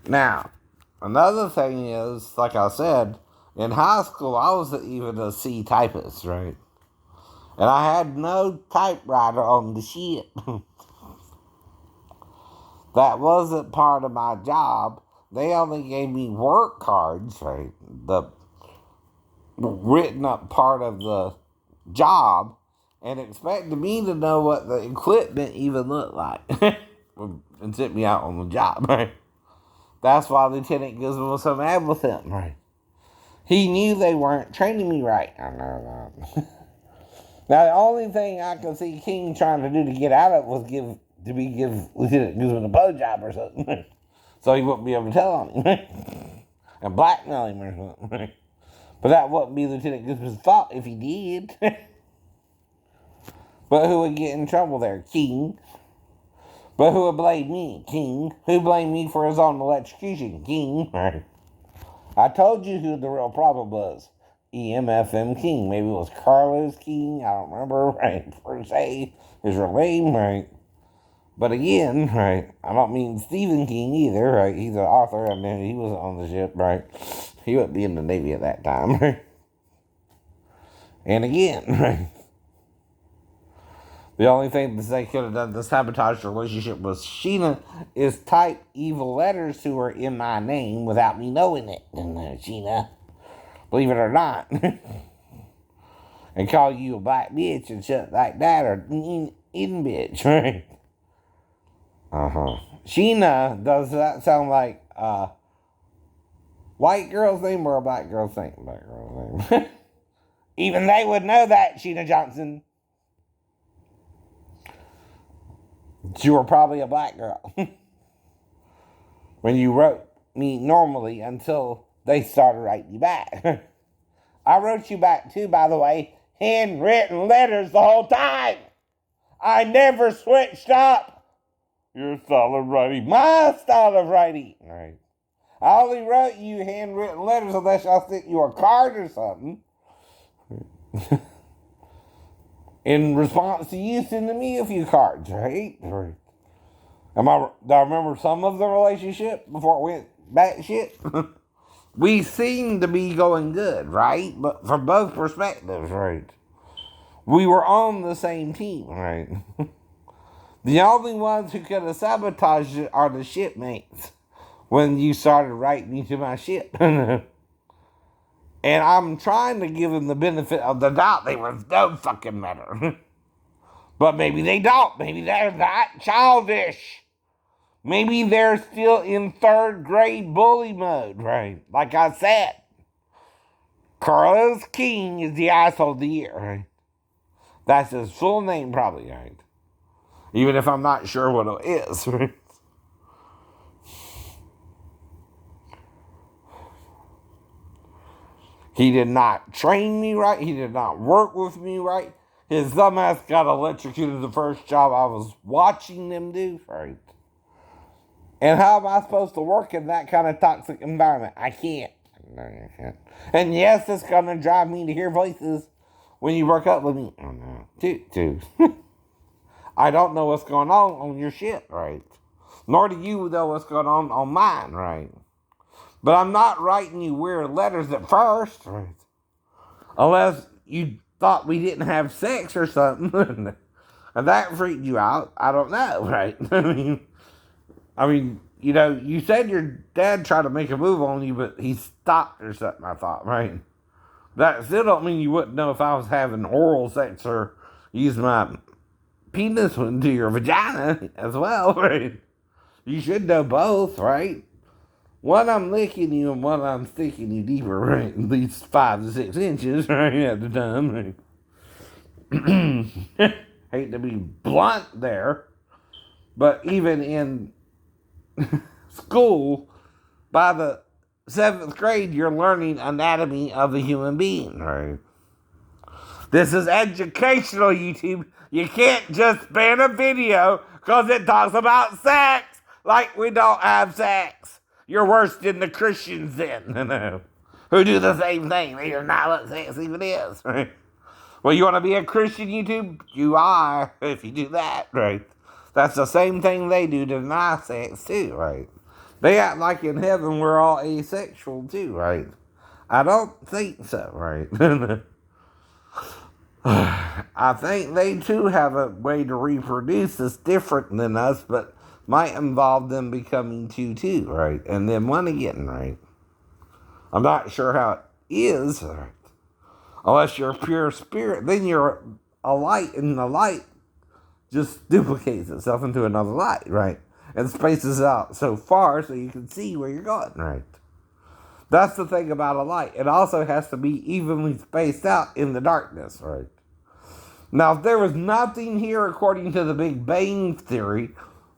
Now, another thing is, like I said, in high school, I was even a C typist, right? And I had no typewriter on the ship. That wasn't part of my job. They only gave me work cards, right? The written up part of the job, and expected me to know what the equipment even looked like. And sent me out on the job, right? That's why Lieutenant Guzman was so mad with him, right? He knew they weren't training me right. I know that. Now, the only thing I could see King trying to do to get out of it was give Lieutenant Guzman a blowjob or something. So he wouldn't be able to tell on him. And blackmail him or something. But that wouldn't be Lieutenant Guzman's fault if he did. But who would get in trouble there? King. But who would blame me? King. Who blamed me for his own electrocution? King. I told you who the real problem was. EMFM King. Maybe it was Carlos King. I don't remember, right? Per se, his real name, right? But again, right, I don't mean Stephen King either, right? He's an author, and then he wasn't on the ship, right? He wouldn't be in the Navy at that time, right? And again, right? The only thing that they could have done to sabotage the relationship with Sheena is type evil letters to her in my name without me knowing it. Sheena, believe it or not. And call you a black bitch and shit like that, or in bitch, right? Sheena, does that sound like a white girl's name or a black girl's name? Black girl's name. Even they would know that, Sheena Johnson. You were probably a black girl. When you wrote me normally until they started writing you back. I wrote you back too, by the way. Handwritten letters the whole time. I never switched up. Your style of writing. My style of writing. Right. I only wrote you handwritten letters unless I sent you a card or something. In response to you sending me a few cards, right? Right. Do I remember some of the relationship before it went batshit? We seemed to be going good, right? But from both perspectives, right? We were on the same team, right? The only ones who could have sabotaged it are the shipmates when you started writing me to my ship. And I'm trying to give them the benefit of the doubt. They were no fucking matter. But maybe they don't. Maybe they're not childish. Maybe they're still in third grade bully mode, right? Like I said, Carlos King is the asshole of the year, right? That's his full name, probably, right? Even if I'm not sure what it is, right? He did not train me right. He did not work with me right. His dumbass got electrocuted the first job I was watching them do, right? And how am I supposed to work in that kind of toxic environment? I can't. And yes, it's going to drive me to hear voices when you break up with me. Oh, no. Dude. I don't know what's going on your shit, right? Nor do you know what's going on mine, right? But I'm not writing you weird letters at first, right? Unless you thought we didn't have sex or something. And that freaked you out. I don't know, right? I mean, you know, you said your dad tried to make a move on you, but he stopped or something, I thought, right? That still don't mean you wouldn't know if I was having oral sex or using my penis into your vagina as well, right? You should know both, right? One, I'm licking you, and one, I'm sticking you deeper, right? At least 5 to 6 inches, right, at the time, right? Hate to be blunt there, but even in school, by the 7th grade, you're learning anatomy of a human being, right? This is educational, YouTube. You can't just ban a video because it talks about sex like we don't have sex. You're worse than the Christians then, who do the same thing. They are not what sex even is, right? Well, you want to be a Christian, YouTube? You are, if you do that, right? That's the same thing they do to deny sex, too, right? They act like in heaven we're all asexual too, right? I don't think so, right? I think they too have a way to reproduce that's different than us, but might involve them becoming two too, right? And then one again, right? I'm not sure how it is, right? Unless you're a pure spirit, then you're a light, and the light just duplicates itself into another light, right? And spaces out so far so you can see where you're going, right? That's the thing about a light. It also has to be evenly spaced out in the darkness, right? Now, if there was nothing here according to the Big Bang Theory,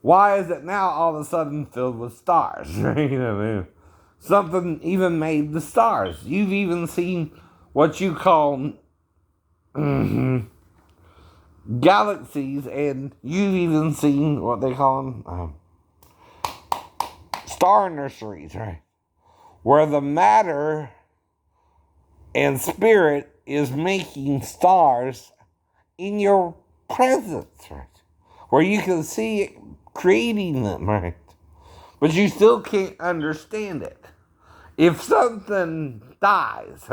why is it now all of a sudden filled with stars? You know, something even made the stars. You've even seen what you call galaxies, and you've even seen what they call them star nurseries, right? Where the matter and spirit is making stars in your presence, right? Where you can see it creating them, right? But you still can't understand it. If something dies,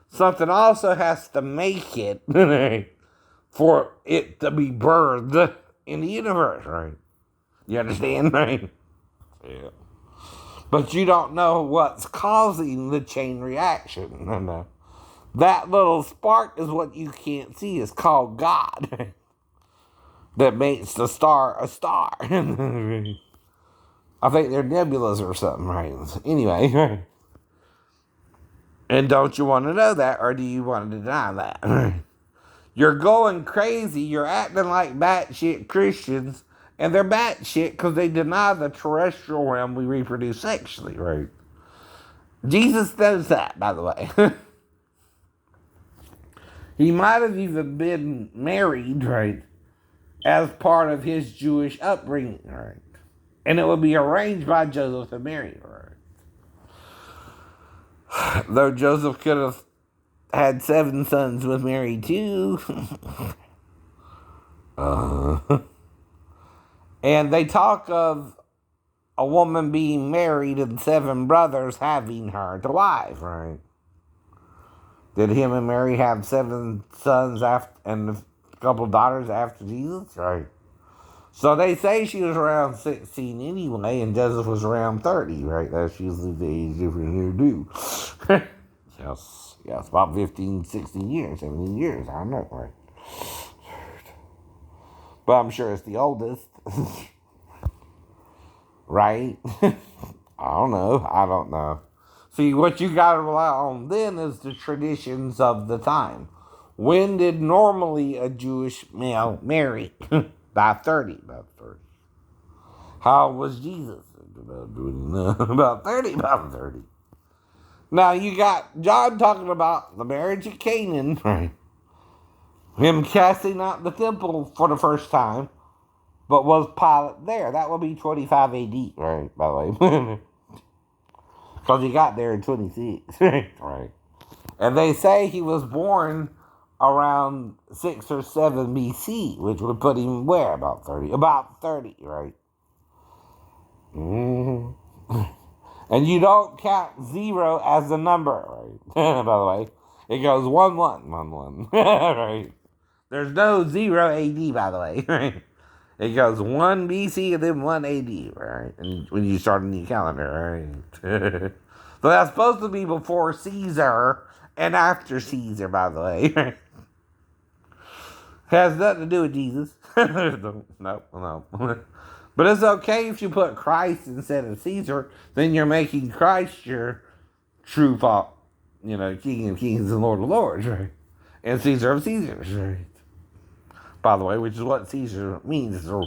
something also has to make it for it to be birthed in the universe, right? You understand, right? Yeah. But you don't know what's causing the chain reaction. No. That little spark is what you can't see. It's called God. That makes the star a star. I think they're nebulas or something, right? Anyway. And don't you want to know that, or do you want to deny that? You're going crazy. You're acting like batshit Christians, and they're batshit because they deny the terrestrial realm we reproduce sexually, right? Jesus does that, by the way. He might have even been married, right, as part of his Jewish upbringing, right? And it would be arranged by Joseph and Mary, right? Though Joseph could have had 7 sons with Mary too. And they talk of a woman being married and 7 brothers having her to wife, right? Did him and Mary have 7 sons after, and a couple daughters after Jesus? Right. So they say she was around 16 anyway, and Joseph was around 30, right? That's usually the age difference here, too. Yes, about 15, 16 years, 17 years, I don't know, right? But I'm sure it's the oldest. Right? I don't know. See, what you gotta rely on then is the traditions of the time. When did normally a Jewish male marry? By 30. How old was Jesus? About 30. Now you got John talking about the marriage at Canaan, right? Him casting out the temple for the first time, but was Pilate there? That would be 25 AD, right? By the way. Because he got there in 26, right? And they say he was born around 6 or 7 BC, which would put him where? About 30. About 30, right? Mm-hmm. And you don't count 0 as a number, right? By the way, it goes 1, 1, 1, 1, right? There's no 0 AD, by the way, right? It goes 1 BC and then 1 AD, right? And when you start a new calendar, right? So that's supposed to be before Caesar and after Caesar, by the way. Has nothing to do with Jesus. No. But it's okay if you put Christ instead of Caesar, then you're making Christ your true fault, King of Kings and Lord of Lords, right? And Caesar of Caesars, right? By the way, which is what Caesar means. It's a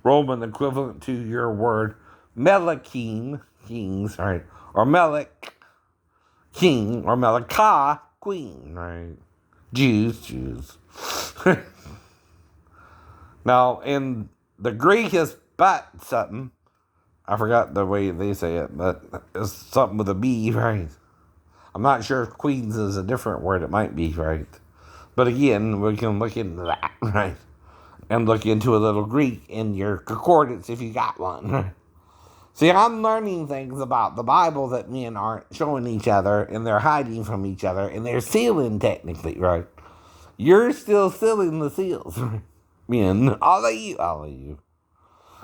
Roman equivalent to your word Melechim, kings, right? Or Melech, king, or Melechah, queen, right? Jews. Now, in the Greek, it's bat something. I forgot the way they say it, but it's something with a B, right? I'm not sure if queens is a different word. It might be, right? But again, we can look into that, right? And look into a little Greek in your concordance if you got one. See, I'm learning things about the Bible that men aren't showing each other, and they're hiding from each other, and they're sealing technically, right? You're still sealing the seals, men. All of you.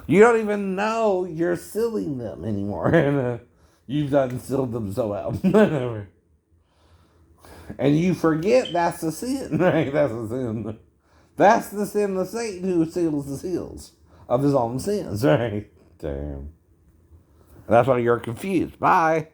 You don't even know you're sealing them anymore, and you've done sealed them so well. And you forget that's the sin, right? That's the sin. That's the sin of Satan, who seals the seals of his own sins, right? Damn. That's why you're confused. Bye.